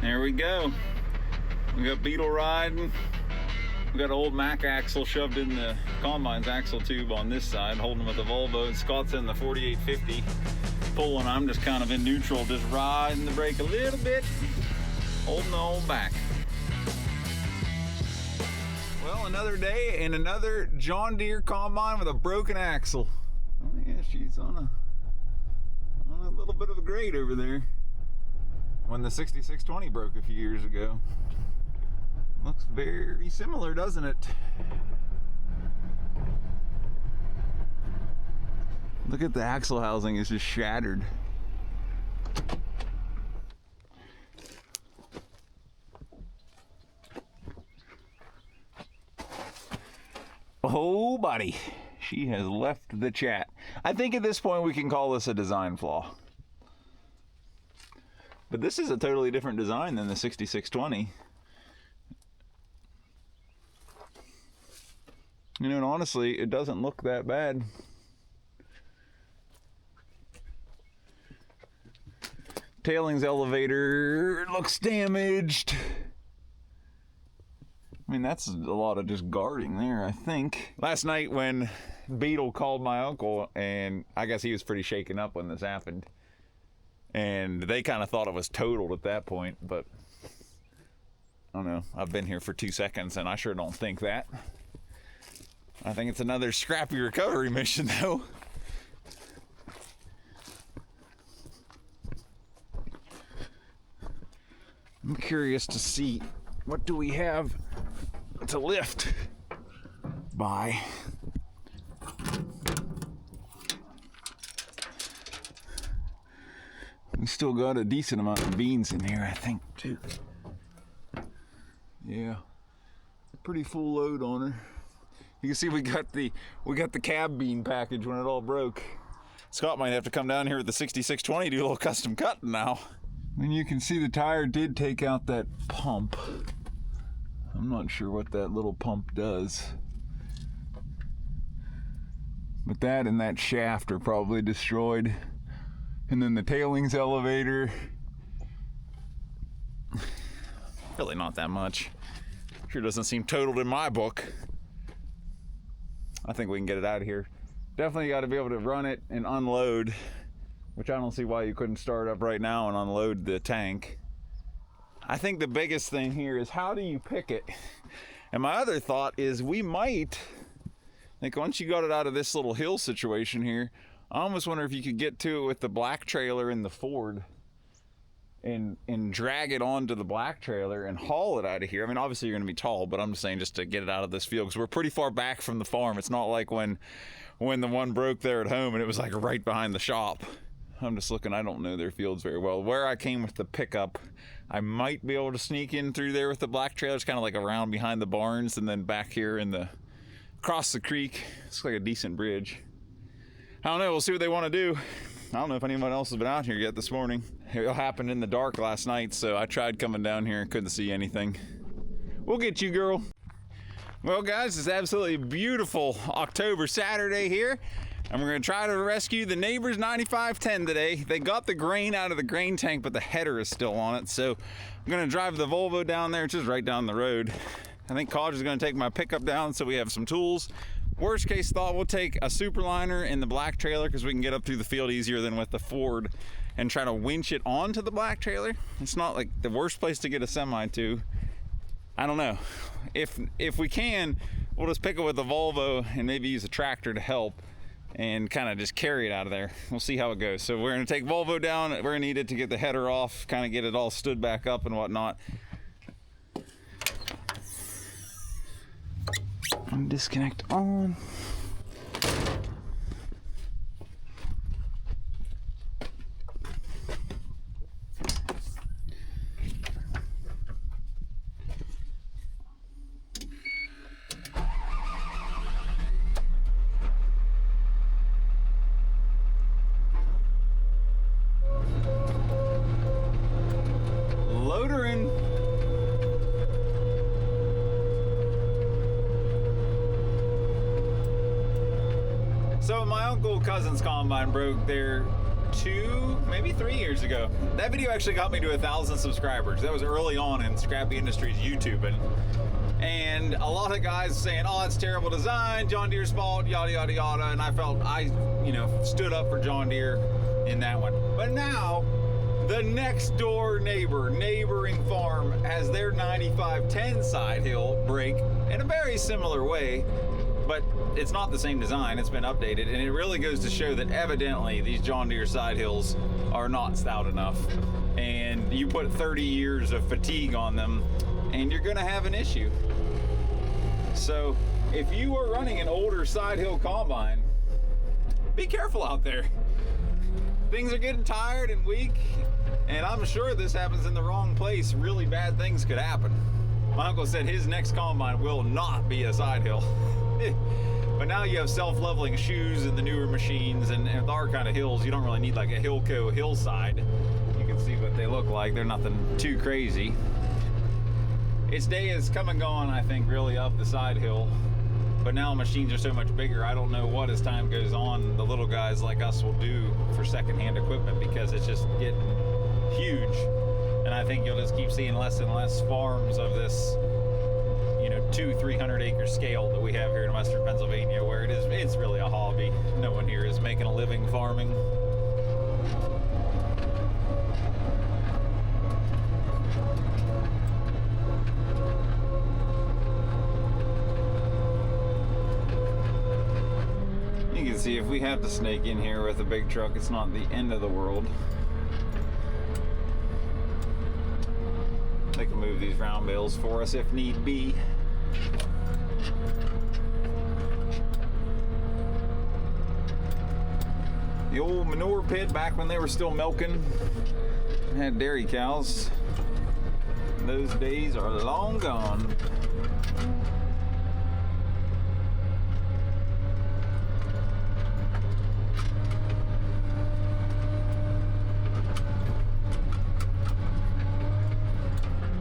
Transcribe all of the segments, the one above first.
There we go. We got beetle riding. We got an old Mack axle shoved in the Combine's axle tube on this side, holding with the Volvo, and Scott's in the 4850 pulling. I'm just kind of in neutral, just riding the brake a little bit, holding the old back. Well, another day and another John Deere Combine with a broken axle. Oh yeah, she's on a little bit of a grade over there. When the 6620 broke a few years ago. Looks very similar, doesn't it? Look at the axle housing, it's just shattered. Oh, buddy, she has left the chat. I think at this point we can call this a design flaw. But this is a totally different design than the 6620. You know, and honestly, it doesn't look that bad. Tailings elevator looks damaged. I mean, that's a lot of just guarding there, I think. Last night when Beetle called my uncle, and I guess he was pretty shaken up when this happened. And they kind of thought it was totaled at that point, but I don't know. I've been here for 2 seconds and I sure don't think that. I think it's another scrappy recovery mission though. I'm curious to see, what do we have to lift by? We still got a decent amount of beans in here, I think, too. Yeah, pretty full load on her. You can see we got the cab bean package when it all broke. Scott might have to come down here with the 6620 do a little custom cutting now. And you can see the tire did take out that pump. I'm not sure what that little pump does. But that and that shaft are probably destroyed. And then the tailings elevator. Really not that much. Sure doesn't seem totaled in my book. I think we can get it out of here. Definitely got to be able to run it and unload, which I don't see why you couldn't start up right now and unload the tank. I think the biggest thing here is, how do you pick it? And my other thought is, we might, like, once you got it out of this little hill situation here, I almost wonder if you could get to it with the black trailer in the Ford and drag it onto the black trailer and haul it out of here. I mean, obviously you're going to be tall, but I'm just saying, just to get it out of this field, because we're pretty far back from the farm. It's not like when the one broke there at home and it was like right behind the shop. I'm just looking, I don't know their fields very well. Where I came with the pickup, I might be able to sneak in through there with the black trailer. It's kind of like around behind the barns, and then back here across the creek. It's like a decent bridge. I don't know, we'll see what they want to do. I don't know if anyone else has been out here yet this morning. It happened in the dark last night, so I tried coming down here and couldn't see anything. We'll get you, girl. Well, guys, it's absolutely beautiful October Saturday here, and we're gonna try to rescue the neighbor's 9510 today. They got the grain out of the grain tank, but the header is still on it, so I'm gonna drive the Volvo down there, which is right down the road. I think College is gonna take my pickup down so we have some tools. Worst case thought, we'll take a superliner in the black trailer because we can get up through the field easier than with the Ford, and try to winch it onto the black trailer. It's not like the worst place to get a semi to. I don't know. If we can, we'll just pick it with the Volvo and maybe use a tractor to help and kind of just carry it out of there. We'll see how it goes. So we're gonna take Volvo down. We're gonna need it to get the header off, kind of get it all stood back up and whatnot. And disconnect on. Loader in. So my cousin's combine broke there maybe 3 years ago. That video actually got me to 1,000 subscribers. That was early on in Scrappy Industries YouTubing. And a lot of guys saying, oh, that's terrible design, John Deere's fault, yada, yada, yada. And I felt I, stood up for John Deere in that one. But now, the next door neighboring farm has their 9510 Sidehill brake in a very similar way, but it's not the same design. It's been updated, and it really goes to show that evidently these John Deere Sidehills are not stout enough. And you put 30 years of fatigue on them, and you're gonna have an issue. So if you are running an older Sidehill combine, be careful out there. Things are getting tired and weak, and I'm sure this happens in the wrong place. Really bad things could happen. My uncle said his next combine will not be a Sidehill. But now you have self-leveling shoes in the newer machines, and with our kind of hills, you don't really need like a Hillco hillside. You can see what they look like. They're nothing too crazy. Its day has come and gone, I think, really up the Sidehill. But now machines are so much bigger, I don't know what, as time goes on, the little guys like us will do for secondhand equipment, because it's just getting huge. And I think you'll just keep seeing less and less farms of this, 200-300 acre scale that we have here in Western Pennsylvania, where it's really a hobby. No one here is making a living farming. You can see if we have to snake in here with a big truck, it's not the end of the world. They can move these round bales for us if need be. The old manure pit back when they were still milking and had dairy cows. Those days are long gone.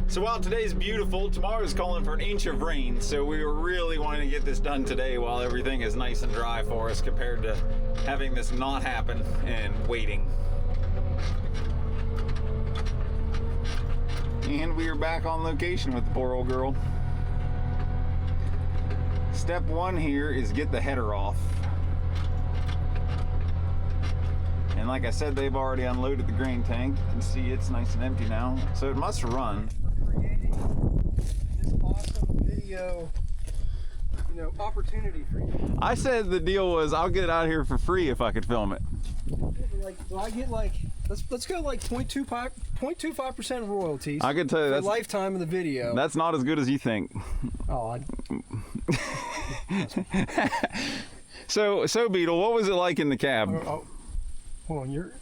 So while today's beautiful, tomorrow's calling for an inch of rain, so we were really wanting to get this done today while everything is nice and dry for us, compared to having this not happen and waiting. And we are back on location with the poor old girl. Step one here is get the header off. And like I said, they've already unloaded the grain tank. You can see it's nice and empty now, so it must run. This awesome video, opportunity for you. I said the deal was I'll get it out of here for free if I could film it. So I get let's go 0.25% royalties. I can tell you that's lifetime of the video. That's not as good as you think. Oh. So Beetle, what was it like in the cab? Hold on, you're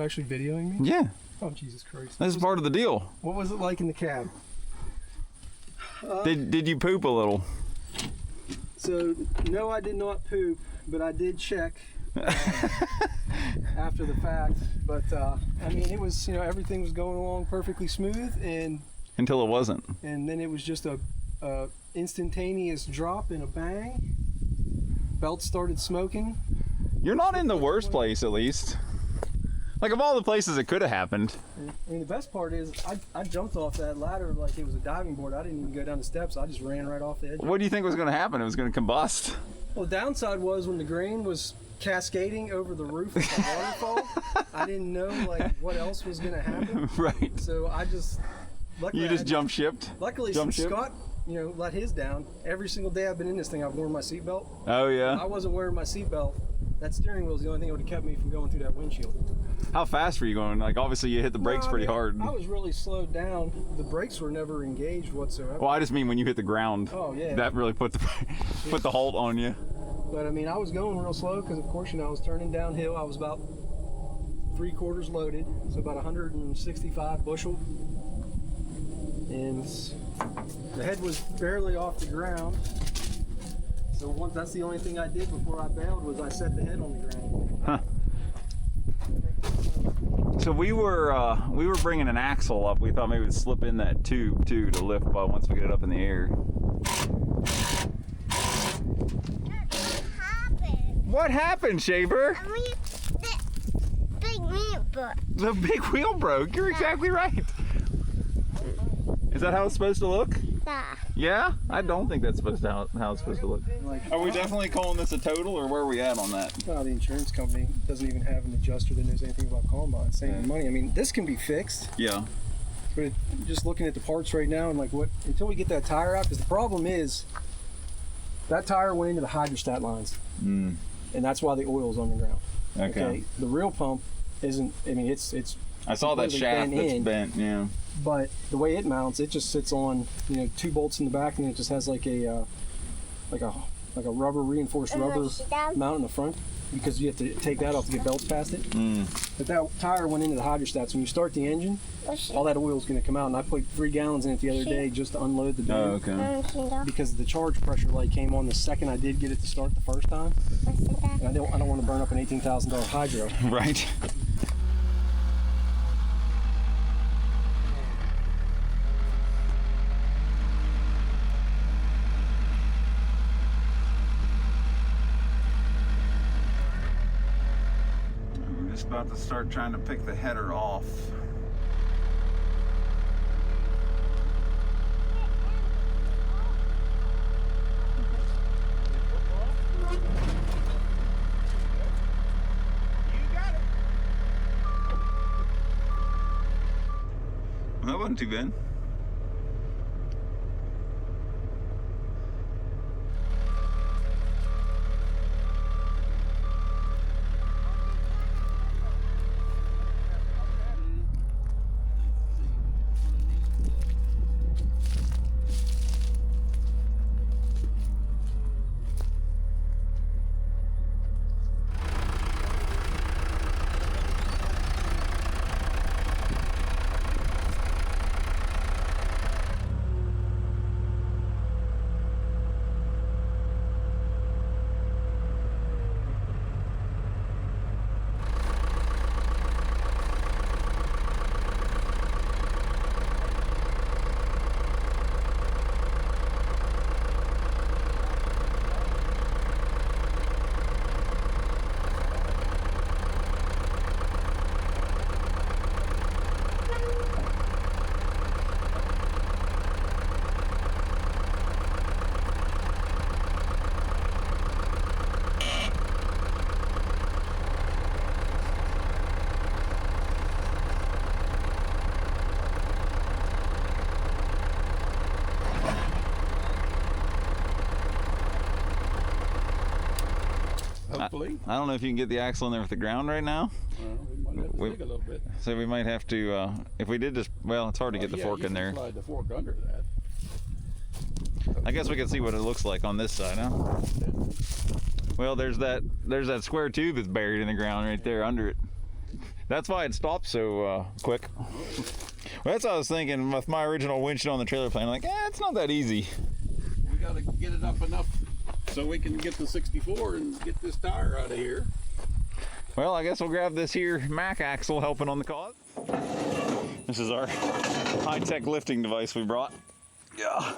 actually videoing me? Yeah. Oh, Jesus Christ. This is part of the deal. What was it like in the cab? Did you poop a little? So, no, I did not poop, but I did check after the fact. But, it was, everything was going along perfectly smooth. And until it wasn't. And then it was just a instantaneous drop and a bang. Belt started smoking. You're not in the worst place, at least. Like, of all the places it could have happened. The best part is I jumped off that ladder like it was a diving board. I didn't even go down the steps. I just ran right off the edge. What do you think was going to happen? It was going to combust. Well, the downside was when the grain was cascading over the roof of the waterfall, I didn't know what else was going to happen. Right. So I just... You just jump shipped? Luckily, Scott, let his down. Every single day I've been in this thing, I've worn my seatbelt. Oh, yeah? If I wasn't wearing my seatbelt, that steering wheel is the only thing that would have kept me from going through that windshield. How fast were you going? Like, obviously you hit the brakes pretty hard. I was really slowed down. The brakes were never engaged whatsoever. Well, I just mean when you hit the ground. Oh, yeah. That really put the halt on you. But I was going real slow because, of course, I was turning downhill. I was about 3/4 loaded, so about 165 bushel. And the head was barely off the ground. So that's the only thing I did before I bailed was I set the head on the ground. Huh. So we were bringing an axle up. We thought maybe we'd slip in that tube too to lift once we get it up in the air. What happened? What happened, Shaver? The big broke. The big wheel broke. You're exactly right. Is that how it's supposed to look? Yeah. Yeah? I don't think that's supposed to how it's supposed to look. Are we definitely calling this a total, or where are we at on that? Well, the insurance company doesn't even have an adjuster that knows anything about combines, saving money. I mean, this can be fixed. Yeah. But just looking at the parts right now and like what, until we get that tire out, because the problem is that tire went into the hydrostat lines. And that's why the oil's on the ground. Okay. The real pump isn't, I mean, it's I saw that shaft that's bent, yeah. But the way it mounts, it just sits on, 2 bolts in the back, and it just has like a rubber, reinforced rubber mount in the front, because you have to take that off to get belts past it. But that tire went into the hydrostats. When you start the engine, all that oil is going to come out, and I put 3 gallons in it the other day just to unload the bin. Oh, okay. Because the charge pressure light came on the second I did get it to start the first time. And I don't want to burn up an $18,000 hydro. Right. About to start trying to pick the header off. Well, that wasn't too bad. Hopefully. I don't know if you can get the axle in there with the ground right now. We might have to dig a little bit. So we might have to, if we did just, well, it's hard to get the fork you in can there. Slide the fork under that. I guess we can see what it looks like on this side, huh? Well, there's that square tube that's buried in the ground right there under it. That's why it stopped so quick. Well, that's what I was thinking with my original winch on the trailer plane. Like, it's not that easy. We got to get it up enough so we can get the 64 and get this tire out of here. Well, I guess we'll grab this here Mac axle helping on the cause. This is our high-tech lifting device we brought. Yeah.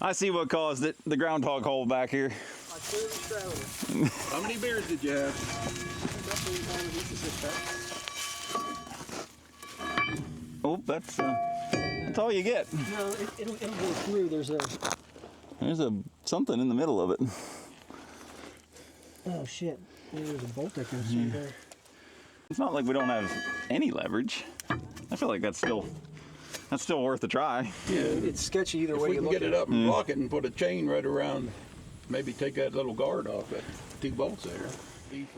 I see what caused it. The groundhog hole back here. I clearly straddled it. How many beers did you have? Oh, that's all you get. No, it'll go through. There's a something in the middle of it. oh shit. There's a bolt that goes through there. It's not like we don't have any leverage. I feel like that's still worth a try. Yeah, It's sketchy either if way we you can look get at it up and block it and put a chain right around, maybe take that little guard off, that 2 bolts there.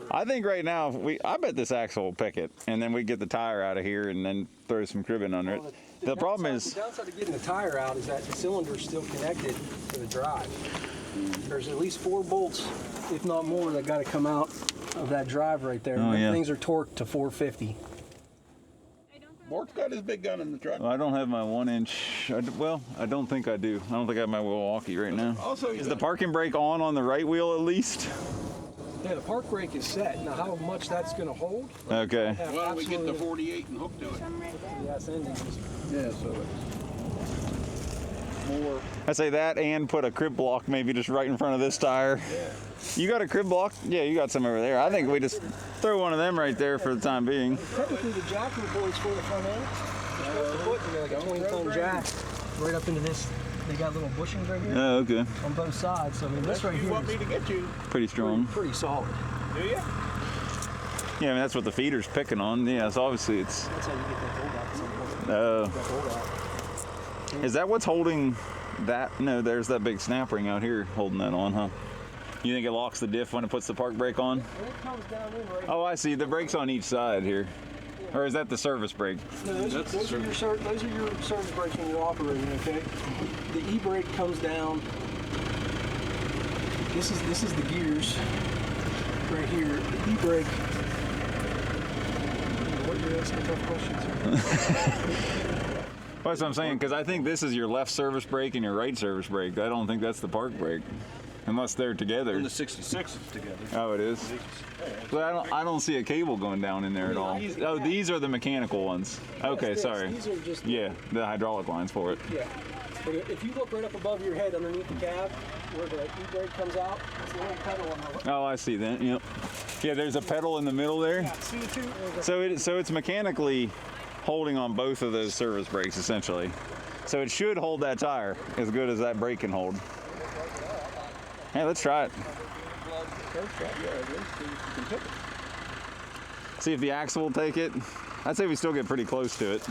I think right now, I bet this axle will pick it, and then we get the tire out of here and then throw some cribbing under it. The problem is, the downside of getting the tire out is that the cylinder is still connected to the drive. There's at least 4 bolts, if not more, that got to come out of that drive right there. Oh, yeah. Things are torqued to 450. Mark's got his big gun in the truck. well, I don't have my 1-inch. Well, I don't think I do. I don't think I have my Milwaukee right now. Also, Is the parking brake on the right wheel at least? Yeah, the park brake is set. Now, how much that's going to hold? Okay. well, we get the 48. 48 48 and hook to it. Yeah, it's ending. Yeah, so it's. Yeah, so it's. Mark's got his big gun in the truck. Also, you got. Well, more. I say that and put a crib block maybe just right in front of this tire. Yeah. You got a crib block? Yeah, you got some over there. I think we just throw one of them right there for the time being. Technically, the jack boys for the front end. You're supposed to put like a 20-ton jack right up into this. They got little bushings right here Oh, okay. on both sides. So I mean, this right You here want me is to get you? Pretty strong. pretty solid. Do you? Yeah, I mean, that's what the feeder's picking on. Yeah, so obviously it's... That's how you get that bolt out at some point. Oh. That bolt out. Is that what's holding that? No, there's that big snap ring out here holding that on, huh? You think it locks the diff when it puts the park brake on? And it comes down in right. Oh, I see. The brake's on each side here. Or is that the service brake? No, those are your service brakes when you're operating. Okay. The e-brake comes down. This is the gears right here. The e-brake. What you're asking tough questions here. Well, that's what I'm saying, because I think this is your left service brake and your right service brake. I don't think that's the park brake, unless they're together. And the 66 is together. Oh, it is. But I don't see a cable going down in there at all. Oh, these are the mechanical ones. Okay, Yes, sorry. These are just Yeah, the hydraulic lines for it. Yeah. But if you look right up above your head underneath the cab, where the e-brake comes out, it's a little pedal on the. Oh, I see that. Yep. Yeah, there's a pedal in the middle there. See the two? So it's mechanically holding on both of those service brakes essentially. So it should hold that tire as good as that brake can hold. Hey, let's try it. See if the axle will take it. I'd say we still get pretty close to it.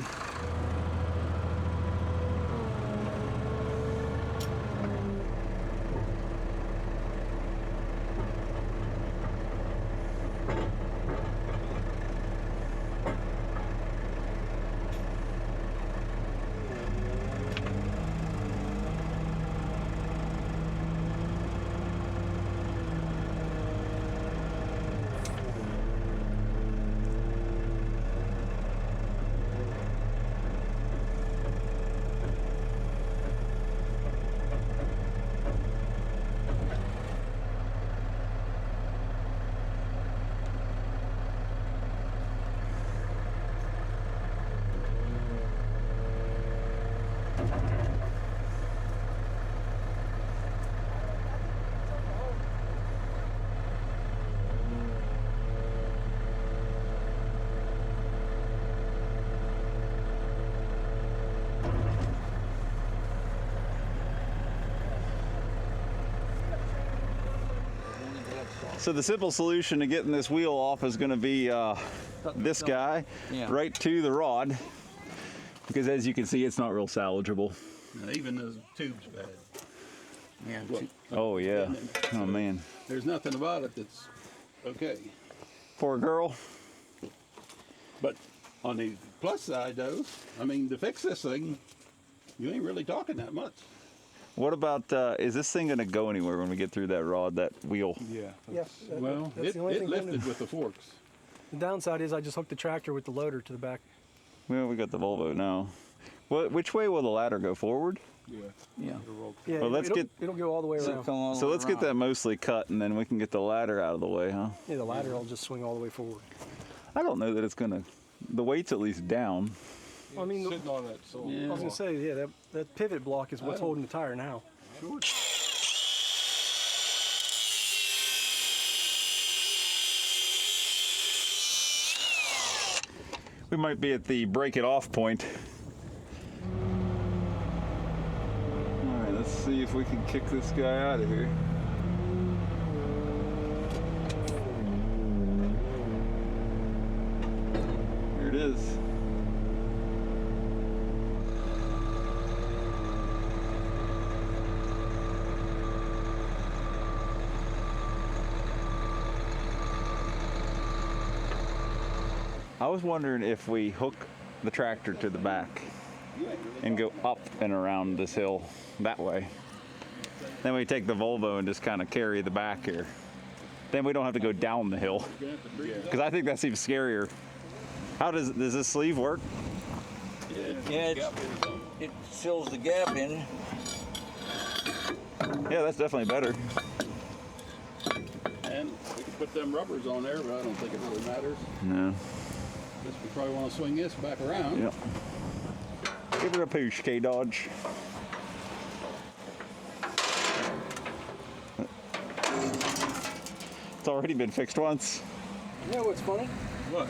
So the simple solution to getting this wheel off is going to be this guy right to the rod, because as you can see, it's not real salvageable. Even those tubes bad. Yeah. Look, Oh yeah. Oh man. there's nothing about it that's okay. Poor girl. But on the plus side, though, I mean, to fix this thing, you ain't really talking that much. What about, is this thing going to go anywhere when we get through that rod, that wheel? Yeah. Yes. Well, that's it the only thing lifted holding- with the forks. The downside is I just hooked the tractor with the loader to the back. Well, we got the Volvo now. Which way will the ladder go? Forward? Yeah. Yeah. Yeah, Well, let's it'll go all the way around. So let's get that mostly cut, and then we can get the ladder out of the way, huh? Yeah, the ladder will just swing all the way forward. I don't know that it's going to, the weight's at least down. I mean, Sitting on that soul. I was gonna say, yeah, that pivot block is what's holding the tire now. Sure. We might be at the break it off point. All right, let's see if we can kick this guy out of here. Here it is. I was wondering if we hook the tractor to the back and go up and around this hill that way. Then we take the Volvo and just kind of carry the back here. Then we don't have to go down the hill, because I think that's even scarier. How does this sleeve work? Yeah, it fills the gap in. Yeah, that's definitely better. And we can put them rubbers on there, but I don't think it really matters. No. Guess we probably want to swing this back around. Yep. Give her a push, K-Dodge. It's already been fixed once. You know what's funny? What?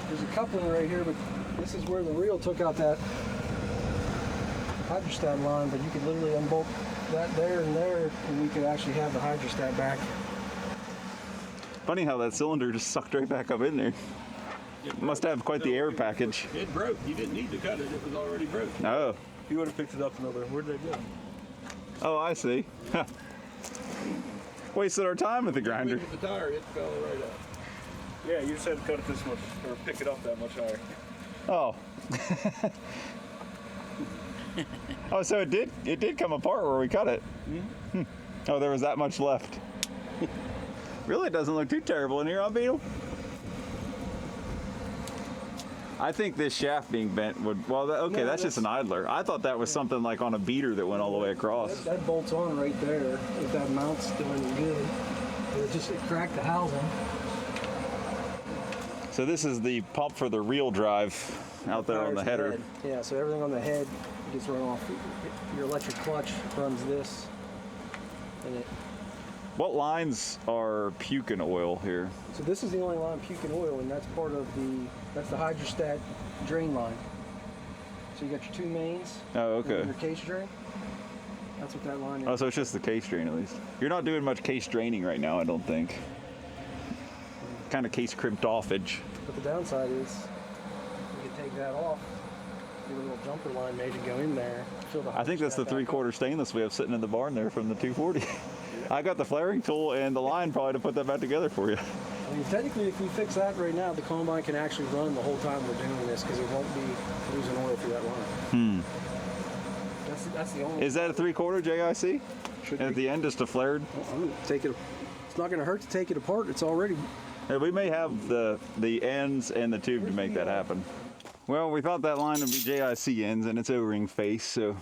There's a coupling right here, but this is where the reel took out that hydrostat line, but you could literally unbolt that there and there, and we could actually have the hydrostat back. Funny how that cylinder just sucked right back up in there. Must have quite the air package. It broke. You didn't need to cut it. It was already broke. Oh. You would have picked it up another. Where'd they go? Oh, I see. Wasted our time with the grinder. With the tire, it fell right out. Yeah, you just had to cut it this much, or pick it up that much higher. Oh. Oh, so it did come apart where we cut it. Hmm. Oh, there was that much left. Really doesn't look too terrible in here, huh, Beetle? I think this shaft being bent would, well, okay, No, that's just an idler. I thought that was something like on a beater that went all the way across. That bolts on right there. If that mount's still any good, it cracked the housing. So this is the pump for the reel drive out there on the header. Yeah, so everything on the head gets run off. Your electric clutch runs this. And it, What lines are puking oil here? so this is the only line puking oil, and that's part of that's the hydrostat drain line. So you got your two mains. Oh, and okay. your case drain. That's what that line is. Oh, so it's just the case drain at least. You're not doing much case draining right now, I don't think. Kind of case crimped offage. But the downside is you can take that off. Get a little jumper line made to go in there. Fill the I think that's the hydrostat back up. 3/4 stainless we have sitting in the barn there from the 240. I got the flaring tool and the line probably to put that back together for you. I mean, technically, if we fix that right now, the combine can actually run the whole time we're doing this because it won't be losing oil through that line. That's the only. Is that a 3/4 JIC? Should And at be. the end, just a flared? I'm gonna take it. It's not going to hurt to take it apart. It's already. Yeah, we may have the ends and the tube to make that happen. Well, we thought that line would be JIC ends and it's O-ring face, so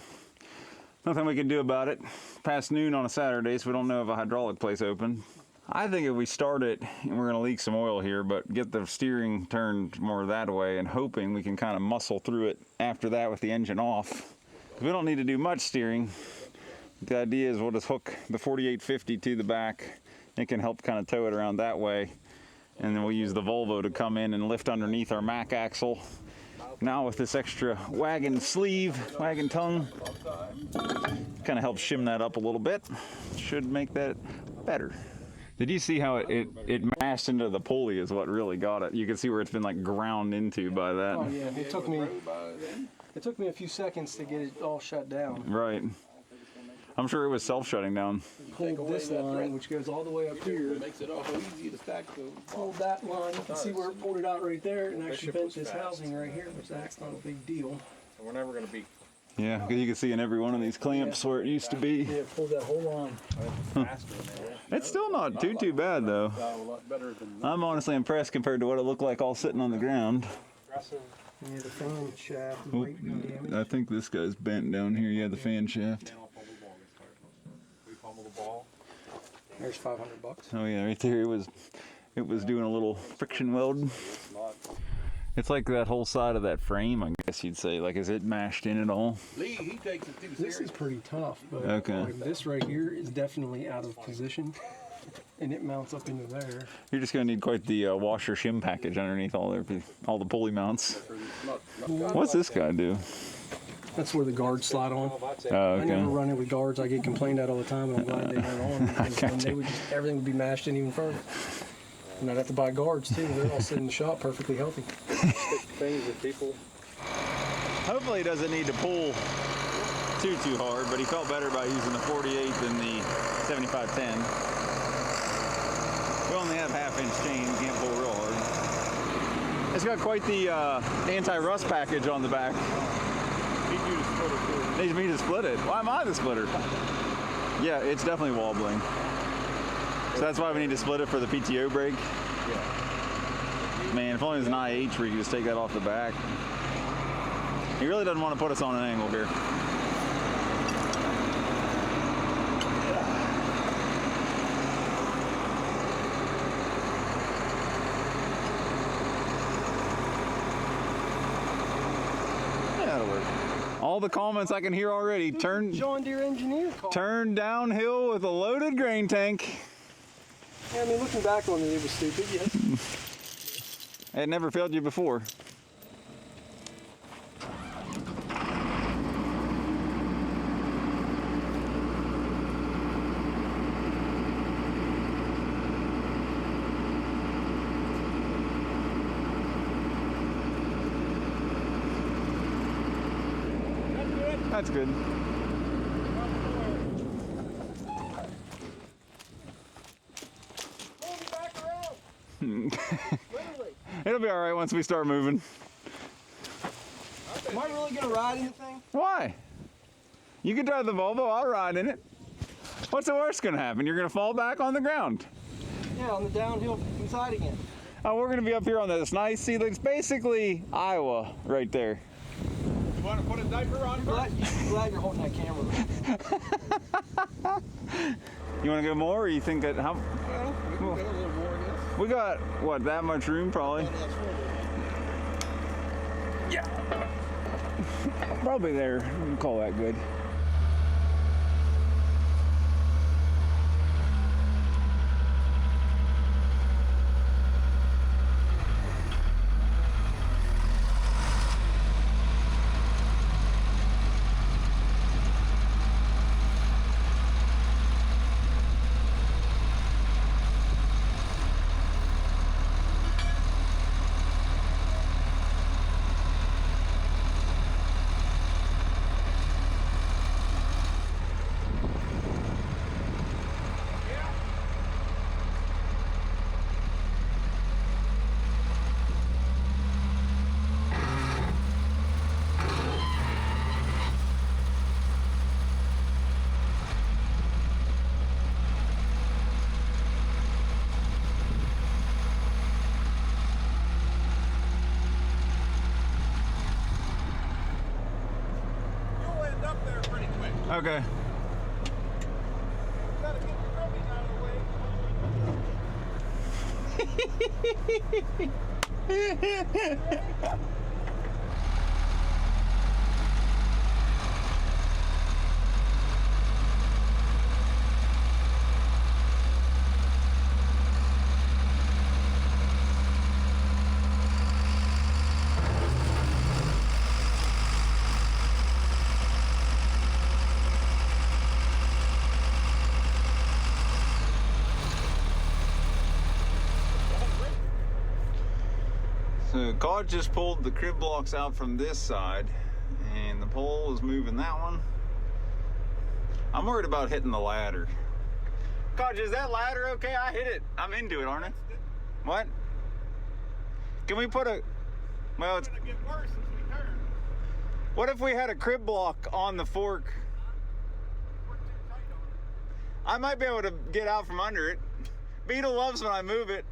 nothing we can do about it. Past noon on a Saturday, so we don't know if a hydraulic plate's open. I think if we start it, and we're gonna leak some oil here, but get the steering turned more that way and hoping we can kind of muscle through it after that with the engine off. We don't need to do much steering. The idea is we'll just hook the 4850 to the back. It can help kind of tow it around that way. And then we'll use the Volvo to come in and lift underneath our Mac axle. Now with this extra wagon sleeve, wagon tongue, kind of helps shim that up a little bit. Should make that better. Did you see how it mashed into the pulley is what really got it? You can see where it's been like ground into by that. Oh yeah, it took me a few seconds to get it all shut down. Right. I'm sure it was self-shutting down. Pulled this line, which goes all the way up here. It makes it awful easy to stack the. Pulled that line. You can see where it pulled it out right there, and actually bent this housing right here, but that's not a big deal. We're never going to be Yeah, because you can see in every one of these clamps where it used to be. Yeah, pulled that whole line. faster than It's still not too bad though. A lot better than. I'm honestly impressed compared to what it looked like all sitting on the ground. Yeah, the fan shaft might be damaged. I think this guy's bent down here. Yeah, the fan shaft. we pummel the ball. There's $500. Oh yeah, right there. It was doing a little friction weld. It's like that whole side of that frame, I guess you'd say. Like, is it mashed in at all? Lee, he takes it too This serious. is pretty tough, but Okay. like this right here is definitely out of position, and it mounts up into there. You're just gonna need quite the washer shim package underneath all the pulley mounts. What's this guy do? That's where the guards slide on. Oh, I never okay. run it with guards. I get complained at all the time, and I'm glad they went on because then they would just, everything would be mashed in even further. And I'd have to buy guards too. They're all sitting in the shop perfectly healthy. Things that people. Hopefully he doesn't need to pull too hard, but he felt better by using the 48 than the 7510. We only have half-inch chain, you can't pull real hard. It's got quite the anti-rust package on the back. Need you to split it too. Needs me to split it. Why am I the splitter? Yeah, it's definitely wobbling. So that's why we need to split it for the PTO brake. Man, if only it was an IH where you could just take that off the back. He really doesn't want to put us on an angle here. Yeah, that'll work. All the comments I can hear already. John Deere engineer call. Turn downhill with a loaded grain tank. Yeah, I mean, looking back on it, it was stupid, yes. It never failed you before. That's good. It'll be all right once we start moving. Am I really gonna ride in the thing? Why? You can drive the Volvo, I'll ride in it. What's the worst gonna happen? You're gonna fall back on the ground. Yeah, on the downhill inside again. Oh, we're gonna be up here on this nice, see, it's basically Iowa right there. You want to put a diaper on first? Glad you're holding that camera. You wanna go more, or you think that, how? Well, we can go a little more, I guess. We got, what, that much room probably? Yeah. Probably there, we can call that good. Okay. Gotta get the rubbies out of the way. So God just pulled the crib blocks out from this side, and the pole is moving that one. I'm worried about hitting the ladder. God, is that ladder okay? I hit it. I'm into it, aren't I? What? Can we put a, well, it's It's gonna get worse as we turn. what if we had a crib block on the fork? We're too tight on it. I might be able to get out from under it. Beetle loves when I move it.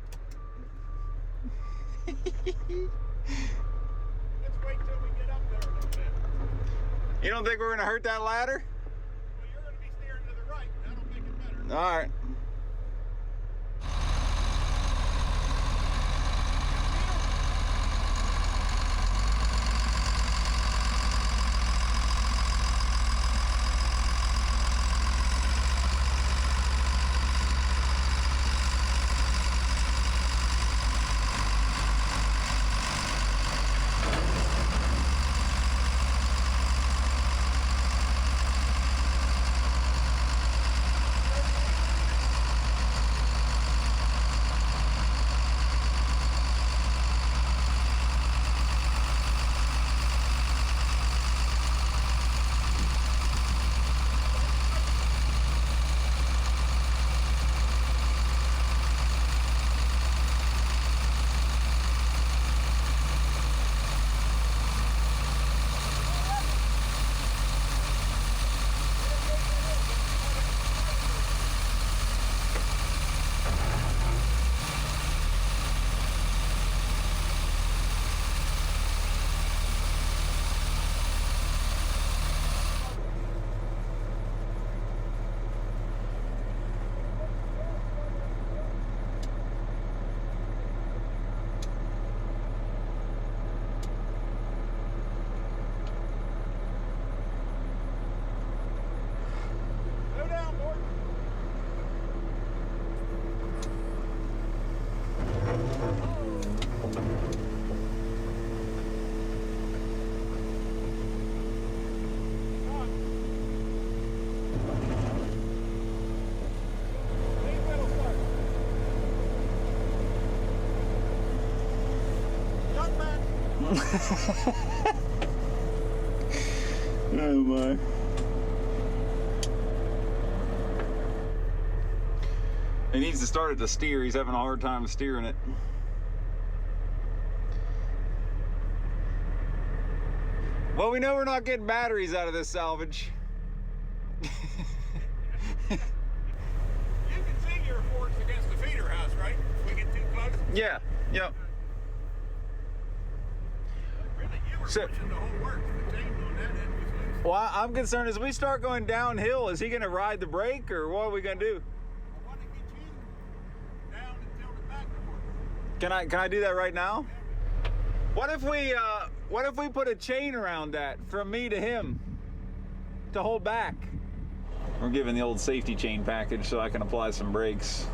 Let's wait till we get up there a little bit. You don't think we're gonna hurt that ladder? Well, you're gonna be steering to the right. That'll make it better. All right. Oh my. He needs to start it to steer. He's having a hard time steering it. Well, we know we're not getting batteries out of this salvage. You can see your forks against the feeder house, right? If we get too close. Yeah, yep. Really, you were pushing the whole works. The chain on that end was loose. Well, I'm concerned as we start going downhill, is he going to ride the brake or what are we going to do? I want to get you down and tilt it back more. Can I do that right now? What if we put a chain around that from me to him to hold back? We're giving the old safety chain package so I can apply some brakes.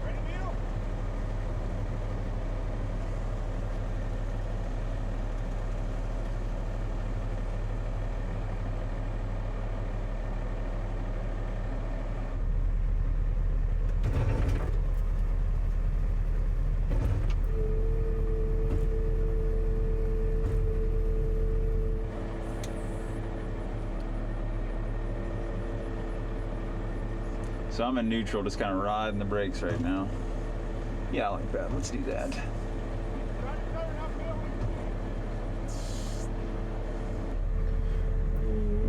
Ready, Beetle? So I'm in neutral, just kind of riding the brakes right now. Yeah, I like that. Let's do that.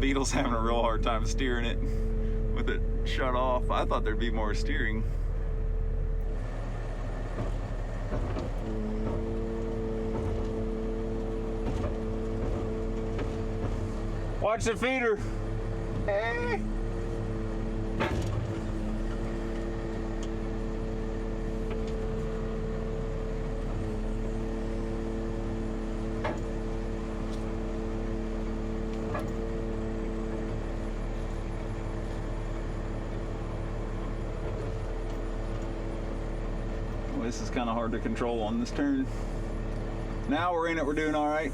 Beetle's having a real hard time steering it with it shut off. I thought there'd be more steering. Watch the feeder. Hey. This is kind of hard to control on this turn. Now we're in it, we're doing all right.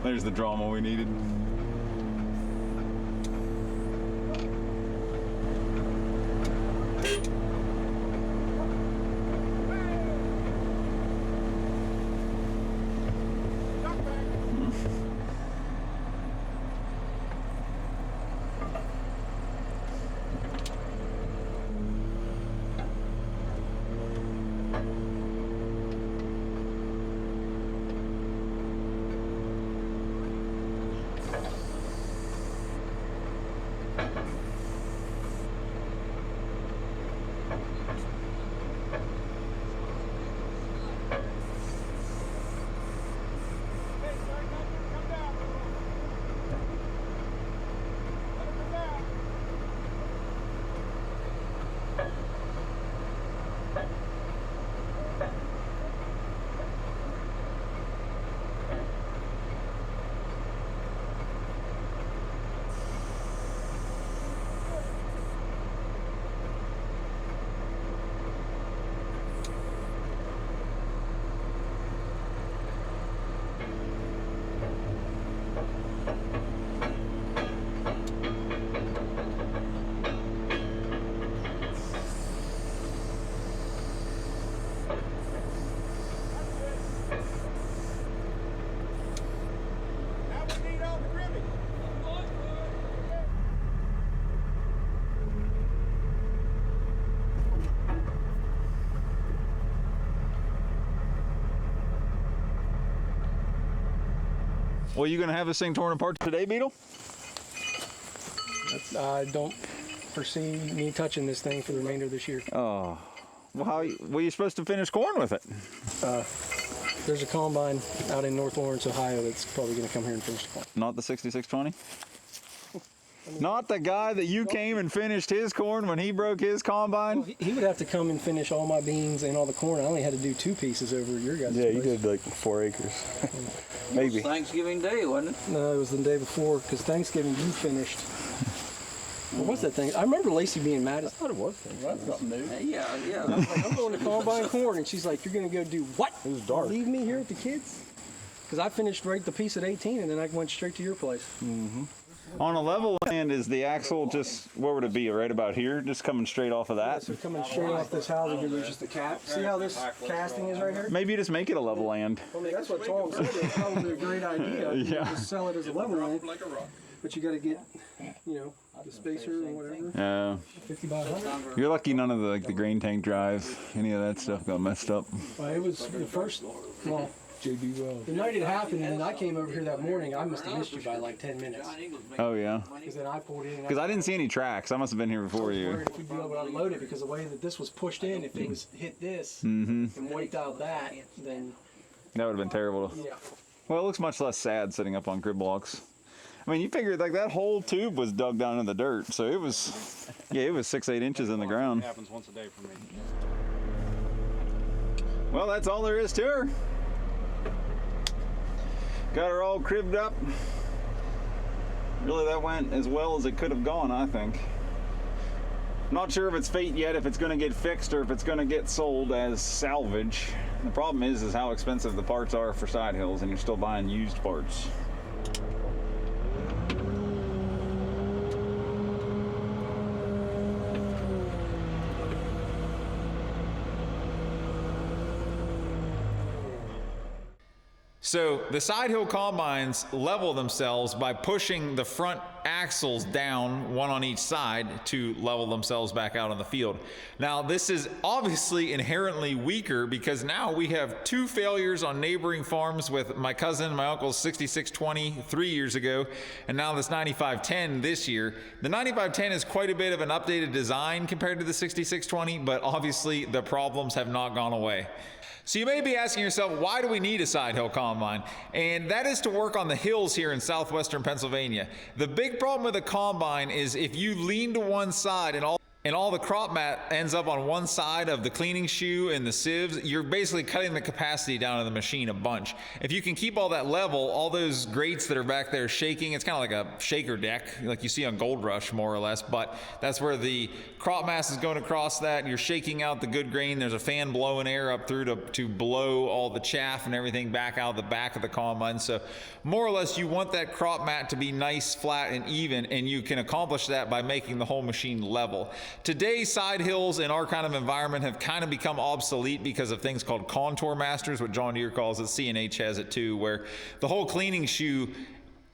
There's the drama we needed. Well, you gonna have this thing torn apart today, Beetle? I don't foresee me touching this thing for the remainder of this year. Oh, well, how were you supposed to finish corn with it? There's a combine out in North Lawrence, Ohio that's probably going to come here and finish the corn. Not the 6620? Not the guy that you came and finished his corn when he broke his combine? Well, he would have to come and finish all my beans and all the corn. I only had to do 2 pieces over your guys' Yeah, you place. did like 4 acres. Maybe. Thanksgiving Day, wasn't it? No, it was the day before, because Thanksgiving you finished. What was that thing? I remember Lacey being mad. I thought it was Thanksgiving. That's something new. Yeah, yeah. Like, I'm going to combine corn, and she's like, "You're going to go do what? It was dark. Leave me here with the kids?" Because I finished right the piece at 18, and then I went straight to your place. On a level land, is the axle just, where would it be, right about here? Just coming straight off of that? So coming straight off this housing here, there's just a cap. See how this casting is right here? Maybe you just make it a level land. I mean, that's what Tom said. It's probably a great idea. You Yeah. just sell it as a level line, but you got to get, the spacer and whatever. 50 by 100. You're lucky none of the, like, the grain tank drive, any of that stuff got messed up. Well, it was the first, well, the night it happened, and then I came over here that morning, I must have missed you by like 10 minutes. Oh, yeah. Because then I pulled in. Because I didn't see any tracks. I must have been here before you. Worried if we'd be able to unload it, because the way that this was pushed in, if it was hit this and wiped out that, then That would have been terrible. yeah. Well, it looks much less sad sitting up on crib blocks. I mean, you figured like that whole tube was dug down in the dirt, so it was, yeah, it was 6-8 inches in the ground. It happens once a day for me. Well, that's all there is to her. Got her all cribbed up. Really, that went as well as it could have gone, I think. Not sure if it's fate yet, if it's going to get fixed or if it's going to get sold as salvage. The problem is how expensive the parts are for side hills, and you're still buying used parts. So the Sidehill Combines level themselves by pushing the front axles down, one on each side, to level themselves back out on the field. Now this is obviously inherently weaker because now we have 2 failures on neighboring farms with my cousin, my uncle's 6620 3 years ago, and now this 9510 this year. The 9510 is quite a bit of an updated design compared to the 6620, but obviously the problems have not gone away. So you may be asking yourself, why do we need a Sidehill combine? And that is to work on the hills here in southwestern Pennsylvania. The big problem with a combine is if you lean to one side and all the crop mat ends up on one side of the cleaning shoe and the sieves, you're basically cutting the capacity down of the machine a bunch. If you can keep all that level, all those grates that are back there shaking, it's kind of like a shaker deck, like you see on Gold Rush more or less, but that's where the crop mass is going across that. You're shaking out the good grain. There's a fan blowing air up through to blow all the chaff and everything back out the back of the combine. So more or less, you want that crop mat to be nice, flat, and even, and you can accomplish that by making the whole machine level. Today, side hills in our kind of environment have kind of become obsolete because of things called contour masters, what John Deere calls it. C&H has it too, where the whole cleaning shoe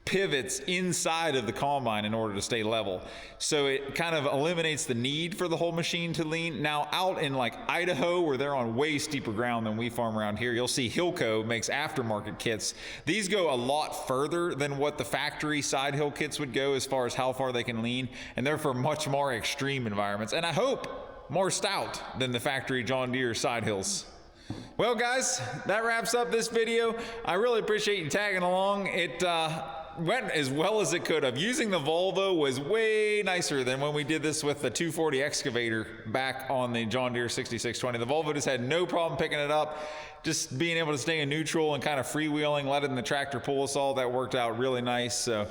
pivots inside of the combine in order to stay level. So it kind of eliminates the need for the whole machine to lean. Now out in like Idaho, where they're on way steeper ground than we farm around here, you'll see Hilco makes aftermarket kits. These go a lot further than what the factory side hill kits would go as far as how far they can lean, and they're for much more extreme environments, and I hope more stout than the factory John Deere side hills. Well guys, that wraps up this video. I really appreciate you tagging along. It went as well as it could have. Using the Volvo was way nicer than when we did this with the 240 excavator back on the John Deere 6620. The Volvo just had no problem picking it up. Just being able to stay in neutral and kind of freewheeling, letting the tractor pull us all, that worked out really nice. So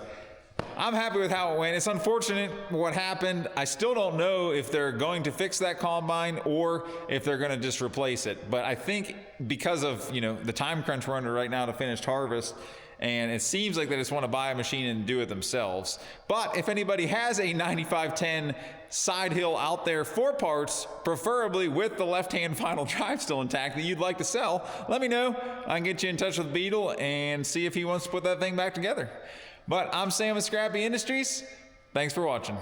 I'm happy with how it went. It's unfortunate what happened. I still don't know if they're going to fix that combine or if they're going to just replace it. But I think because of, the time crunch we're under right now to finished harvest, and it seems like they just want to buy a machine and do it themselves. But if anybody has a 9510 side hill out there for parts, preferably with the left-hand final drive still intact, that you'd like to sell, let me know. I can get you in touch with Beetle and see if he wants to put that thing back together. But I'm Sam with Scrappy Industries. Thanks for watching.